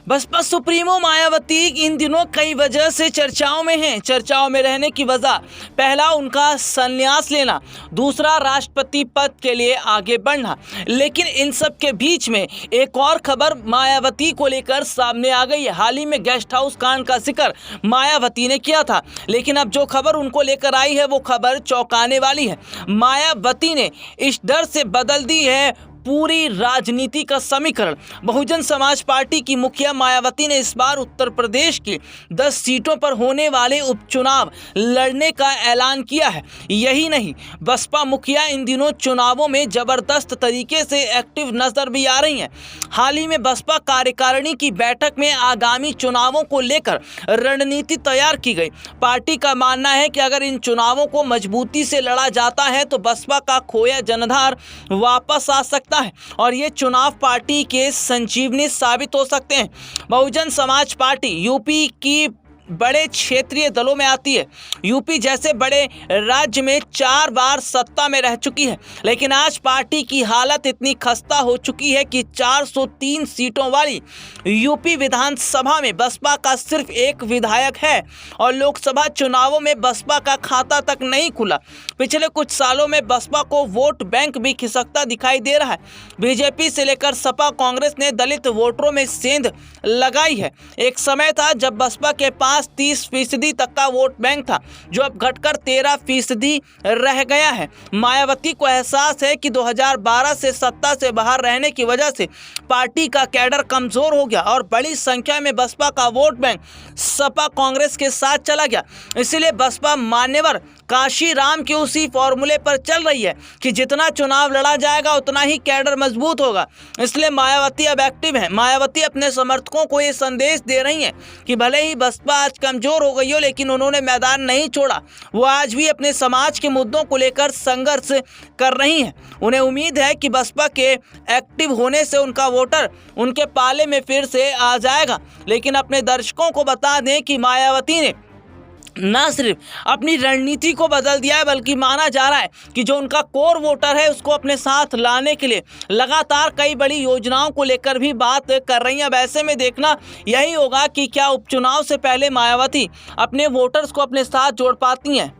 Baspa supremo Mayawati इन दिनों कई वजह से चर्चाओं में हैं। चर्चाओं में रहने की वजह पहला उनका संन्यास लेना, दूसरा राष्ट्रपति पद के लिए आगे बढ़ना। लेकिन इन सब के बीच में एक और खबर मायावती को लेकर सामने आ गई है। हाल ही में गेस्ट हाउस कांड का जिक्र मायावती ने किया था, लेकिन अब जो खबर उनको लेकर आई है वो खबर चौंकाने वाली है। मायावती ने इस डर से बदल दी है पूरी राजनीति का समीकरण। बहुजन समाज पार्टी की मुखिया मायावती ने इस बार उत्तर प्रदेश की 10 सीटों पर होने वाले उपचुनाव लड़ने का ऐलान किया है। यही नहीं, बसपा मुखिया इन दिनों चुनावों में जबरदस्त तरीके से एक्टिव नजर भी आ रही हैं। हाल ही में बसपा कार्यकारिणी की बैठक में आगामी चुनावों को लेकर रणनीति तैयार की गई। पार्टी का मानना है कि अगर इन चुनावों को मजबूती से लड़ा जाता है तो बसपा का खोया जनाधार वापस आ सकता है और ये चुनाव पार्टी के संजीवनी साबित हो सकते हैं। बहुजन समाज पार्टी यूपी की बड़े क्षेत्रीय दलों में आती है। यूपी जैसे बड़े राज्य में 4 बार सत्ता में रह चुकी है, लेकिन आज पार्टी की हालत इतनी खस्ता हो चुकी है कि 403 सीटों वाली यूपी विधानसभा में बसपा का सिर्फ एक विधायक है और लोकसभा चुनावों में बसपा का खाता तक नहीं खुला। पिछले कुछ सालों में बसपा को वोट बैंक भी खिसकता दिखाई दे रहा है। बीजेपी से लेकर सपा कांग्रेस ने दलित वोटरों में सेंध लगाई है। एक समय था जब बसपा के पास 30% तक का वोट बैंक था, जो अब घटकर 13% रह गया है। मायावती को एहसास है कि 2012 से सत्ता से बाहर रहने की वजह से पार्टी का कैडर कमजोर हो गया और बड़ी संख्या में बसपा का वोट बैंक सपा कांग्रेस के साथ चला गया। इसलिए बसपा मान्यवर काशी राम के उसी फॉर्मूले पर चल रही है कि जितना चुनाव लड़ा जाएगा उतना ही कैडर मजबूत होगा। इसलिए मायावती अब एक्टिव है। मायावती अपने समर्थकों को ये संदेश दे रही हैं कि भले ही बसपा आज कमजोर हो गई हो, लेकिन उन्होंने मैदान नहीं छोड़ा। वो आज भी अपने समाज के मुद्दों को लेकर संघर्ष कर रही हैं। उन्हें उम्मीद है कि बसपा के एक्टिव होने से उनका वोटर उनके पाले में फिर से आ जाएगा। लेकिन अपने दर्शकों को बता दें कि मायावती ने न सिर्फ अपनी रणनीति को बदल दिया है, बल्कि माना जा रहा है कि जो उनका कोर वोटर है उसको अपने साथ लाने के लिए लगातार कई बड़ी योजनाओं को लेकर भी बात कर रही हैं। अब ऐसे में देखना यही होगा कि क्या उपचुनाव से पहले मायावती अपने वोटर्स को अपने साथ जोड़ पाती हैं।